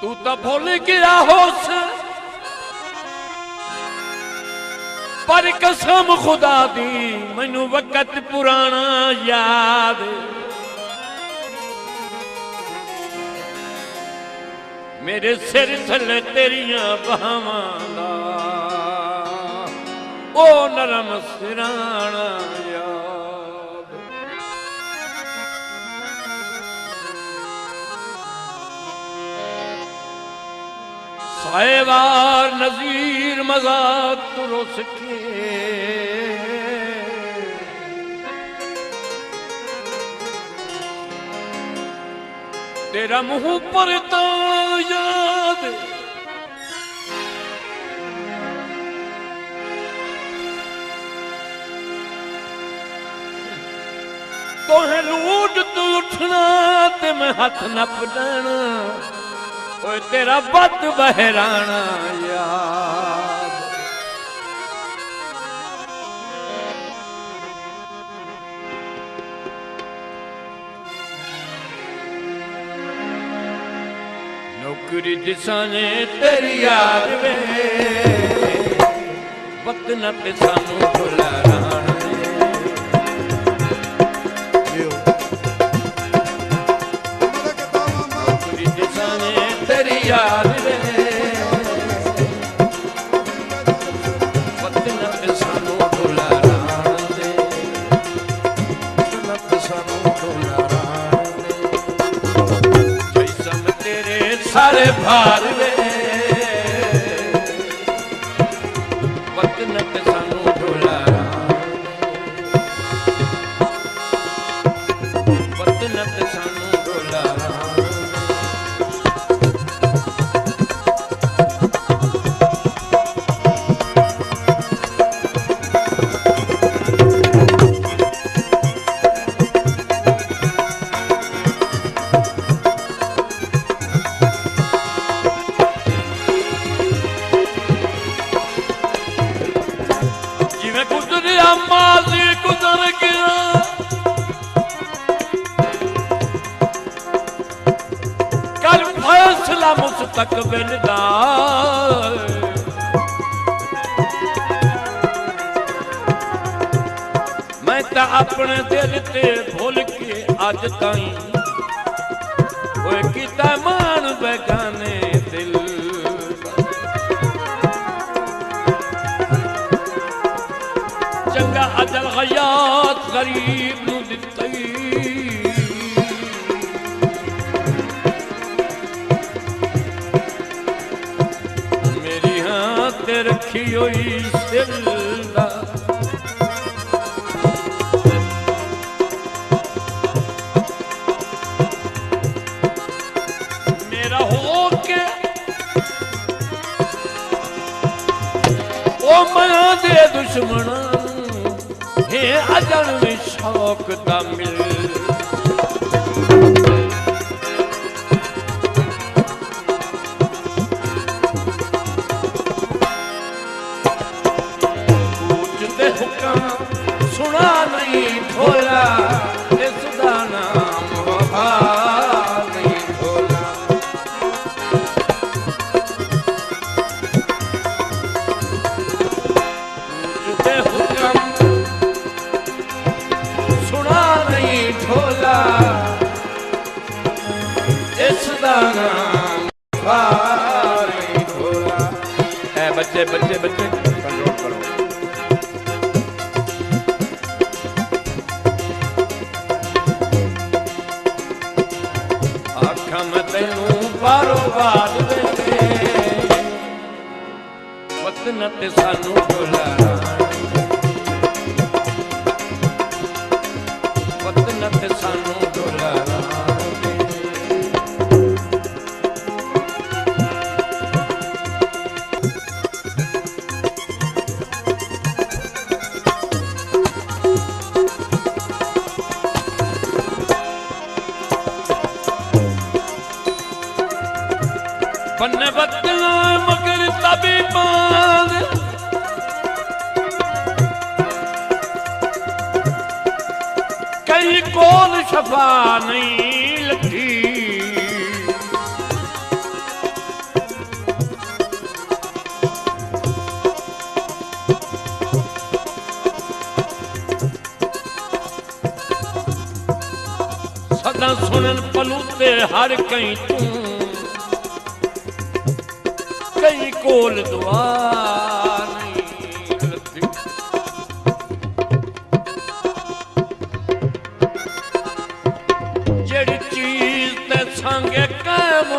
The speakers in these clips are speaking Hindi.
तू तो भूल गया होश, पर कसम खुदा दी मैनू वक़्त पुराना याद। मेरे सिर थले तेरियां बाहां दा ओ नरम सिराना याद। साहेबार नजीर मजाक तुरस के, तेरा मुंह पर तो याद। तोहे लूट तू उठना ते मैं हाथ नप देना, ओए तेरा बद बहराना याद। नौकरी दिसाने तेरी याद में वक्त न ते सानू भुला राण दे। नौकरी दिसाने तेरी याद में वक्त न ते सानू भुला राण दे। वक्त न ते सानू भुला राण दे। जैसा मैं तेरे सारे भार वे वक्त न ते सानू भुला राण दे। वक्त न ते सानू भुला राण दे। माज़ी गुज़र गया, कल फैसला मुस्तक़बिल दा। मैं तो अपने दिल ते भूल के अज ताईं होए कीता मान बेगाने दिल। चंगा अजल हयात गरीब नू दित्ती, मेरी हाथ रखी होई सिल्ला। मेरा हो के ओ मैं दे दुश्मना हे अजल में शौक दा मिल। पूछते हुक्म सुना नहीं भोला, इसदा नाम वफा नहीं भोला। पूछते हुक्म भोला, इसदा नाम नहीं भोला। ऐ बच्चे बच्चे बच्चे कंट्रोल करो। आखा मैं तेनू बारो बार दे वक्त न ते सानू भुला राण दे। वक्त न ते सानू भुला राण दे। बन्ने बदला मगर तभी बांध, कहीं कोल शफा नहीं लगी। बातां सुनन पलूते हर कई तू कई कोल दुआ नहीं लती जेड़ी चीज ते संगे कायम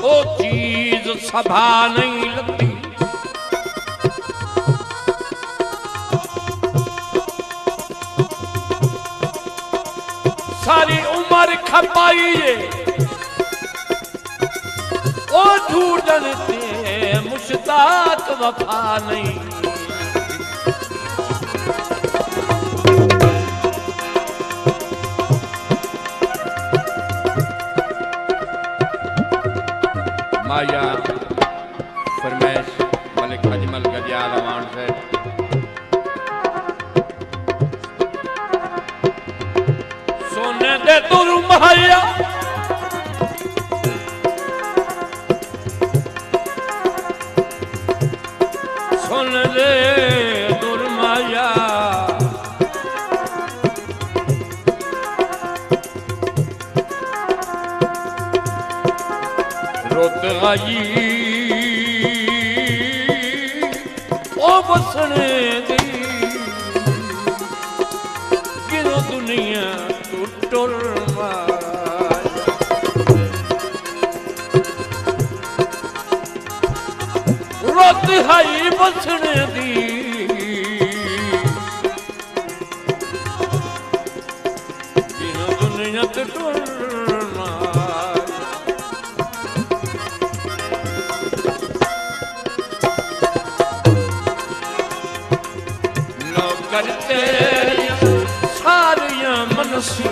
ओ चीज सभा नहीं लती सारी उम्र खपाइए ओ ढूंढन ते मुश्ताक वफा नहीं माया फरमाइश मलिक अजमल गदियाल अवान से सोने दे तुर माया सुन ले तुर माया रुत आई ओ बसने दी गिनो दुनिया तू टुर रुत आई बसने दी गिनो दुनिया तू टुर करते सारियां मनसी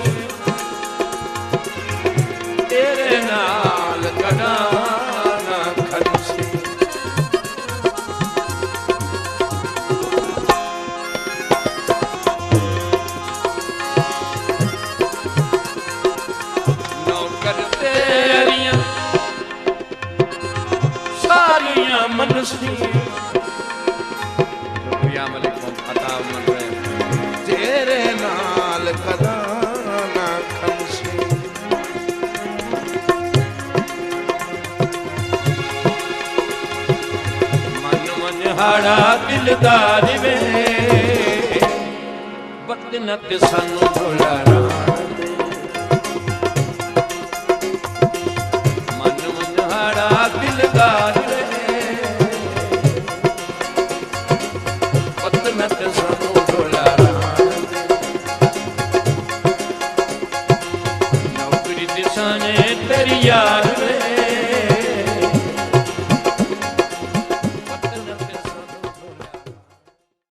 तेरे नाल गड़ाना खनसी नौकर तेरियां सारियां मनसी तेरे नाल कदाना खनसी मन मनहाड़ा दिलदार वे बदनत सानू भुलाना मन मनहाड़ा दिलदार वे बदनत सानू भुलाना तेरी यार रे